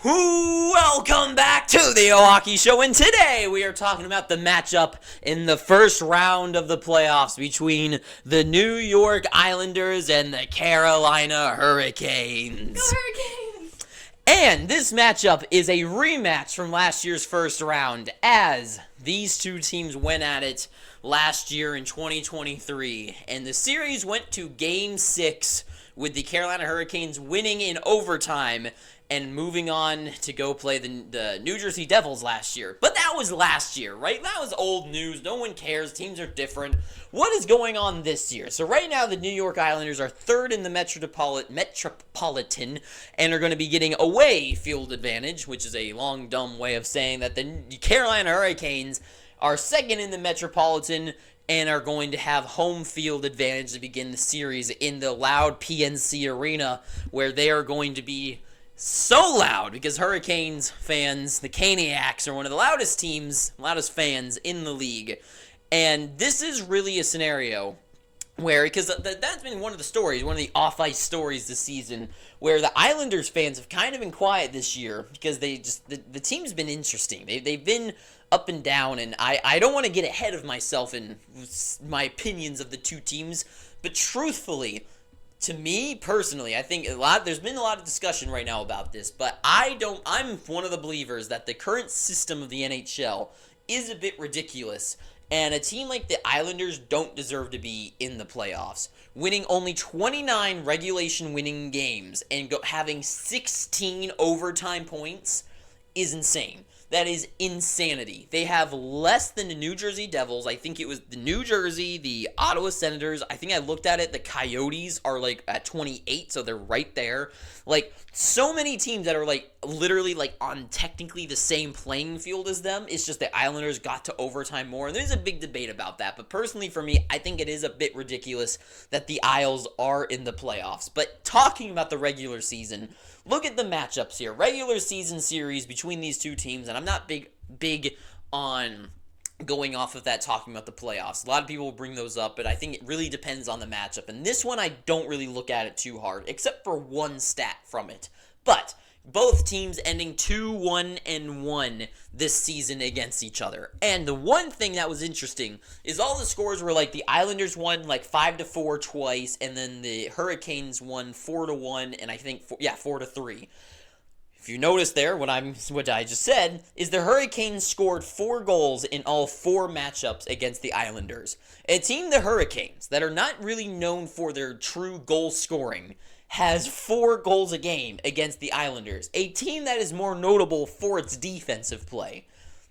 Welcome back to the Hockey Show, and today we are talking about the matchup in the first round of the playoffs between the New York Islanders and the Carolina Hurricanes. Go Hurricanes! And this matchup is a rematch from last year's first round, as these two teams went at it last year in 2023, and the series went to Game 6 with the Carolina Hurricanes winning in overtime and moving on to go play the New Jersey Devils last year. But that was last year, right? That was old news. No one cares. Teams are different. What is going on this year? So right now, the New York Islanders are third in the Metropolitan and are going to be getting away field advantage, which is a long, dumb way of saying that the Carolina Hurricanes are second in the Metropolitan and are going to have home field advantage to begin the series in the loud PNC Arena, where they are going to be so loud because Hurricanes fans, the Caniacs, are one of the loudest teams, loudest fans in the league. And this is really a scenario where, because that's been one of the stories, one of the off-ice stories this season, where the Islanders fans have kind of been quiet this year because they just the team's been interesting. They've been up and down, and I don't want to get ahead of myself in my opinions of the two teams, but truthfully, to me personally, I think there's been a lot of discussion right now about this, but I'm one of the believers that the current system of the NHL is a bit ridiculous, and a team like the Islanders don't deserve to be in the playoffs. Winning only 29 regulation winning games and having 16 overtime points is insane. That is insanity. They have less than the New Jersey Devils. I think it was the New Jersey, the Ottawa Senators. I think I looked at it. The Coyotes are like at 28, so they're right there. Like, so many teams that are like literally like on technically the same playing field as them. It's just the Islanders got to overtime more. And there's a big debate about that. But personally for me, I think it is a bit ridiculous that the Isles are in the playoffs. But talking about the regular season, look at the matchups here. Regular season series between these two teams, and I'm not big on going off of that, talking about the playoffs. A lot of people will bring those up, but I think it really depends on the matchup. And this one, I don't really look at it too hard, except for one stat from it. But both teams ending 2-1-1 this season against each other. And the one thing that was interesting is all the scores were like the Islanders won like 5-4 twice, and then the Hurricanes won 4-1, and I think 4-3. If you notice there, what I just said is the Hurricanes scored 4 goals in all 4 matchups against the Islanders. A team, the Hurricanes, that are not really known for their true goal scoring, has 4 goals a game against the Islanders, a team that is more notable for its defensive play.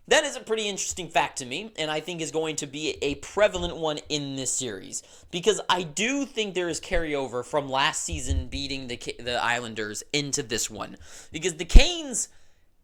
That is a pretty interesting fact to me, and I think is going to be a prevalent one in this series, because I do think there is carryover from last season beating the Islanders into this one, because the Canes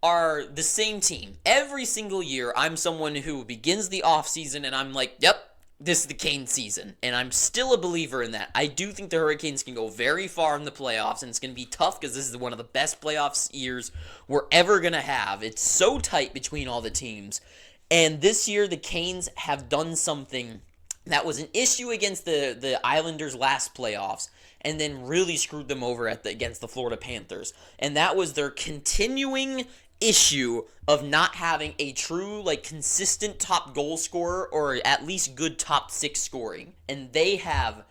are the same team. Every single year, I'm someone who begins the offseason, and I'm like, yep, this is the Kane season, and I'm still a believer in that. I do think the Hurricanes can go very far in the playoffs, and it's going to be tough because this is one of the best playoffs years we're ever going to have. It's so tight between all the teams, and this year the Canes have done something that was an issue against the Islanders last playoffs, and then really screwed them over against the Florida Panthers, and that was their continuing issue of not having a true, like, consistent top goal scorer or at least good top 6 scoring. And they have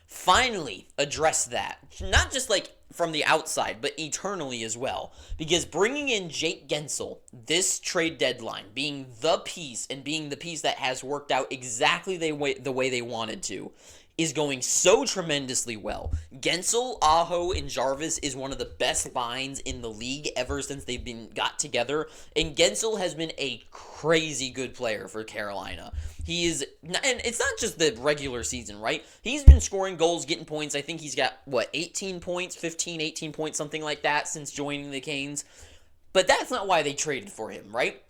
finally addressed that. Not just, like, from the outside, but eternally as well. Because bringing in Jake Gensel, this trade deadline, being the piece and being the piece that has worked out exactly the way they wanted to, is going so tremendously well. Gensel, Aho, and Jarvis is one of the best lines in the league ever since they've got together. And Gensel has been a crazy good player for Carolina. He is, and it's not just the regular season, right? He's been scoring goals, getting points. I think he's got, 18 points, 15, 18 points, something like that since joining the Canes. But that's not why they traded for him, right?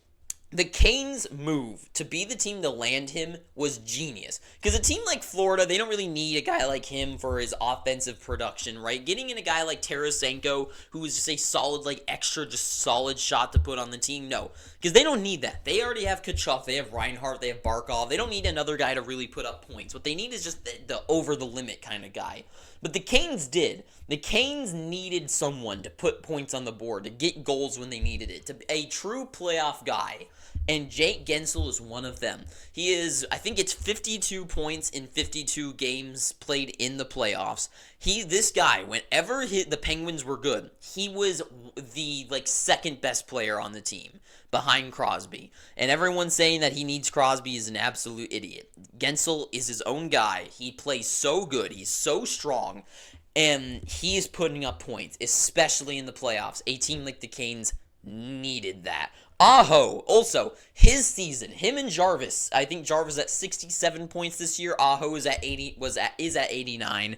The Canes' move to be the team to land him was genius. Because a team like Florida, they don't really need a guy like him for his offensive production, right? Getting in a guy like Tarasenko, who is just a solid, just solid shot to put on the team, no. Because they don't need that. They already have Kachuk, they have Reinhart, they have Barkov. They don't need another guy to really put up points. What they need is just the over-the-limit kind of guy. But the Canes did. The Canes needed someone to put points on the board, to get goals when they needed it, to a true playoff guy. And Jake Gensel is one of them. He is, I think it's 52 points in 52 games played in the playoffs. This guy, whenever the Penguins were good, he was the second best player on the team behind Crosby. And everyone saying that he needs Crosby is an absolute idiot. Gensel is his own guy. He plays so good. He's so strong. And he is putting up points, especially in the playoffs. A team like the Canes needed that. Aho, also, his season, him and Jarvis. I think Jarvis at 67 points this year. Aho is at 89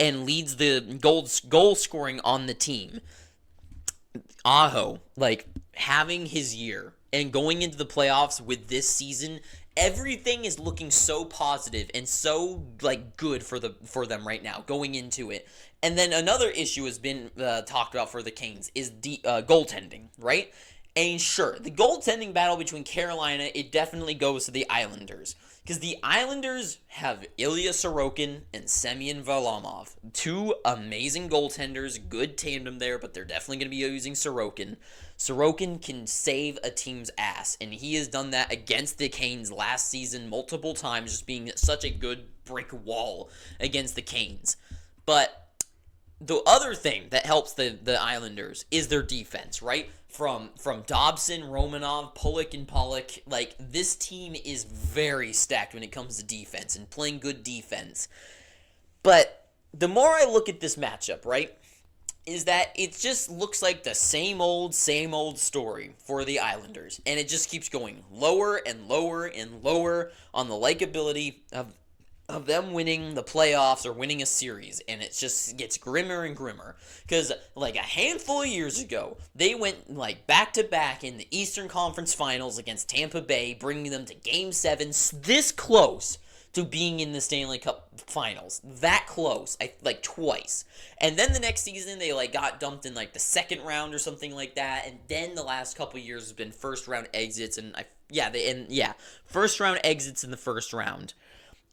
and leads the goal scoring on the team. Aho, having his year and going into the playoffs with this season, everything is looking so positive and so good for them right now going into it. And then another issue has been talked about for the Canes is goaltending, right? And sure, the goaltending battle between Carolina, it definitely goes to the Islanders. Because the Islanders have Ilya Sorokin and Semyon Varlamov. Two amazing goaltenders, good tandem there, but they're definitely going to be using Sorokin. Sorokin can save a team's ass, and he has done that against the Canes last season multiple times, just being such a good brick wall against the Canes. But the other thing that helps the Islanders is their defense, right? From Dobson, Romanov, Pulick, and Pollock, this team is very stacked when it comes to defense and playing good defense. But the more I look at this matchup, right, is that it just looks like the same old story for the Islanders. And it just keeps going lower and lower and lower on the likability of them winning the playoffs or winning a series, and it just gets grimmer and grimmer. Because, a handful of years ago, they went, back-to-back in the Eastern Conference Finals against Tampa Bay, bringing them to Game 7, this close to being in the Stanley Cup Finals. That close, twice. And then the next season, they, got dumped in, the second round or something like that, and then the last couple years has been first-round exits, and, first-round exits in the first round.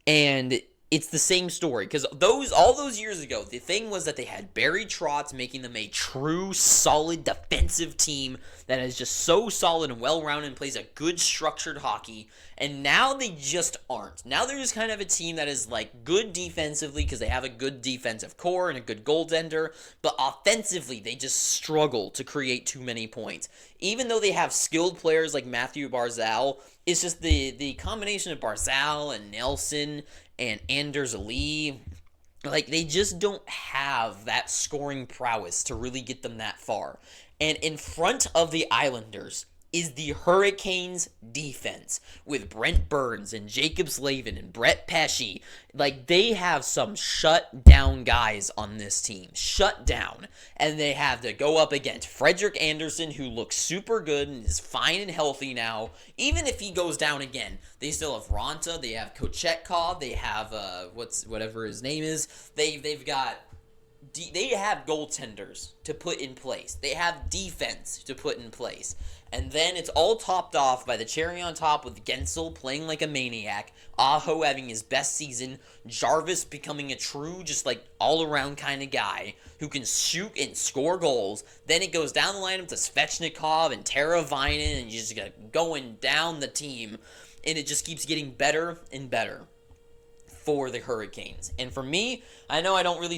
And it's the same story, because all those years ago, the thing was that they had Barry Trotz making them a true, solid defensive team that is just so solid and well-rounded and plays a good, structured hockey, and now they just aren't. Now they're just kind of a team that is, good defensively, because they have a good defensive core and a good goaltender, but offensively, they just struggle to create too many points. Even though they have skilled players like Matthew Barzal, it's just the combination of Barzal and Nelson and Anders Lee, they just don't have that scoring prowess to really get them that far. And in front of the Islanders is the Hurricanes defense with Brent Burns and Jacob Slavin and Brett Pesce. They have some shut down guys on this team. Shut down. And they have to go up against Frederik Andersen, who looks super good and is fine and healthy now. Even if he goes down again, they still have Ronta, they have Kochetkov, they have whatever his name is. They have goaltenders to put in place. They have defense to put in place. And then it's all topped off by the cherry on top with Gensel playing like a maniac, Aho having his best season, Jarvis becoming a true, just all-around kind of guy who can shoot and score goals. Then it goes down the lineup to Svechnikov and Teravainen, and you just got going down the team. And it just keeps getting better and better for the Hurricanes. And for me, I know I don't really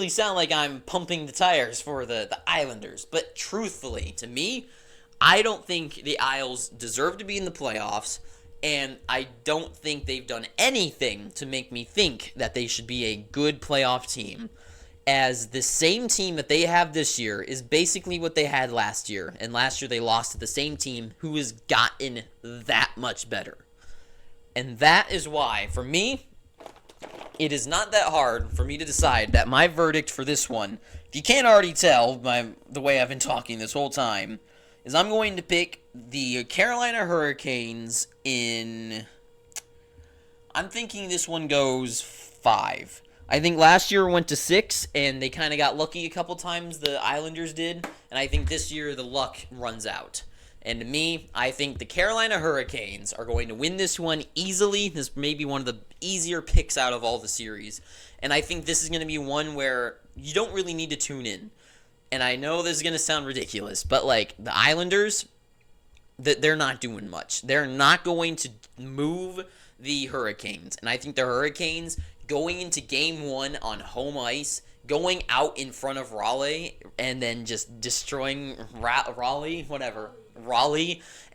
sound like I'm pumping the tires for the Islanders, but truthfully, to me, I don't think the Isles deserve to be in the playoffs, and I don't think they've done anything to make me think that they should be a good playoff team, as the same team that they have this year is basically what they had last year, and last year they lost to the same team who has gotten that much better. And that is why, for me, it is not that hard for me to decide that my verdict for this one, if you can't already tell by the way I've been talking this whole time, is I'm going to pick the Carolina Hurricanes I'm thinking this one goes 5. I think last year went to 6, and they kind of got lucky a couple times, the Islanders did, and I think this year the luck runs out. And to me, I think the Carolina Hurricanes are going to win this one easily. This may be one of the easier picks out of all the series. And I think this is going to be one where you don't really need to tune in. And I know this is going to sound ridiculous, but like the Islanders, they're not doing much. They're not going to move the Hurricanes. And I think the Hurricanes going into game one on home ice, going out in front of Raleigh, and then just destroying Raleigh,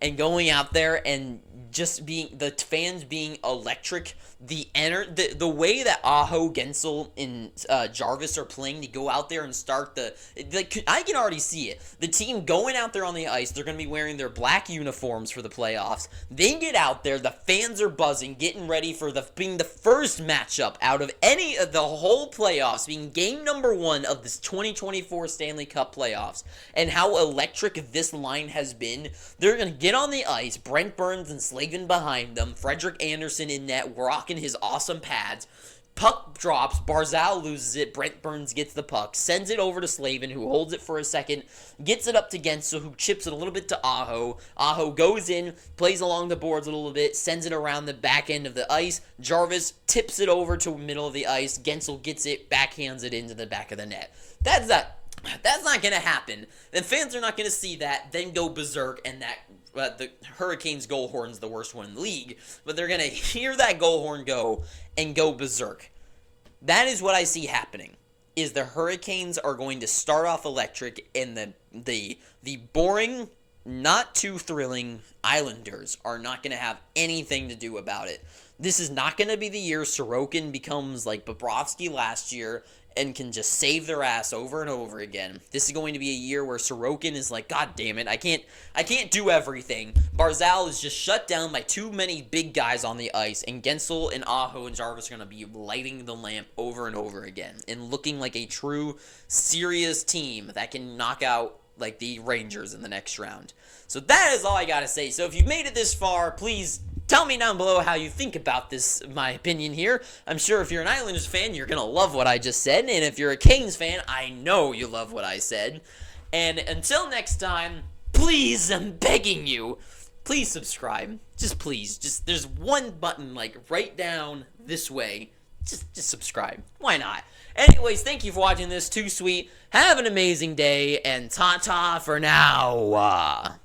and going out there and just being the fans being electric. The way that Aho, Gensel, and Jarvis are playing to go out there and start I can already see it. The team going out there on the ice, they're going to be wearing their black uniforms for the playoffs. They get out there, the fans are buzzing, getting ready for being the first matchup out of any of the whole playoffs, being game number 1 of this 2024 Stanley Cup playoffs, and how electric this line has been. They're going to get on the ice, Brent Burns and Slavin behind them, Frederik Andersen in net, rocking his awesome pads. Puck drops, Barzal loses it, Brent Burns gets the puck, sends it over to Slavin, who holds it for a second, gets it up to Gensel, who chips it a little bit to Aho. Aho goes in, plays along the boards a little bit, sends it around the back end of the ice. Jarvis tips it over to the middle of the ice. Gensel gets it, backhands it into the back of the net. That's not going to happen. The fans are not going to see that, then go berserk, and the Hurricanes' goal horn's the worst one in the league, but they're going to hear that goal horn go and go berserk. That is what I see happening, is the Hurricanes are going to start off electric, and the boring, not too thrilling Islanders are not going to have anything to do about it. This is not going to be the year Sorokin becomes like Bobrovsky last year and can just save their ass over and over again. This is going to be a year where Sorokin is like, God damn it, I can't do everything. Barzal is just shut down by too many big guys on the ice, and Gensel and Aho and Jarvis are going to be lighting the lamp over and over again and looking like a true, serious team that can knock out like the Rangers in the next round. So that is all I got to say. So if you've made it this far, please tell me down below how you think about this, my opinion here. I'm sure if you're an Islanders fan, you're going to love what I just said. And if you're a Canes fan, I know you love what I said. And until next time, please, I'm begging you, please subscribe. Just please. Just there's one button like right down this way. Just subscribe. Why not? Anyways, thank you for watching this. Too sweet. Have an amazing day. And ta-ta for now.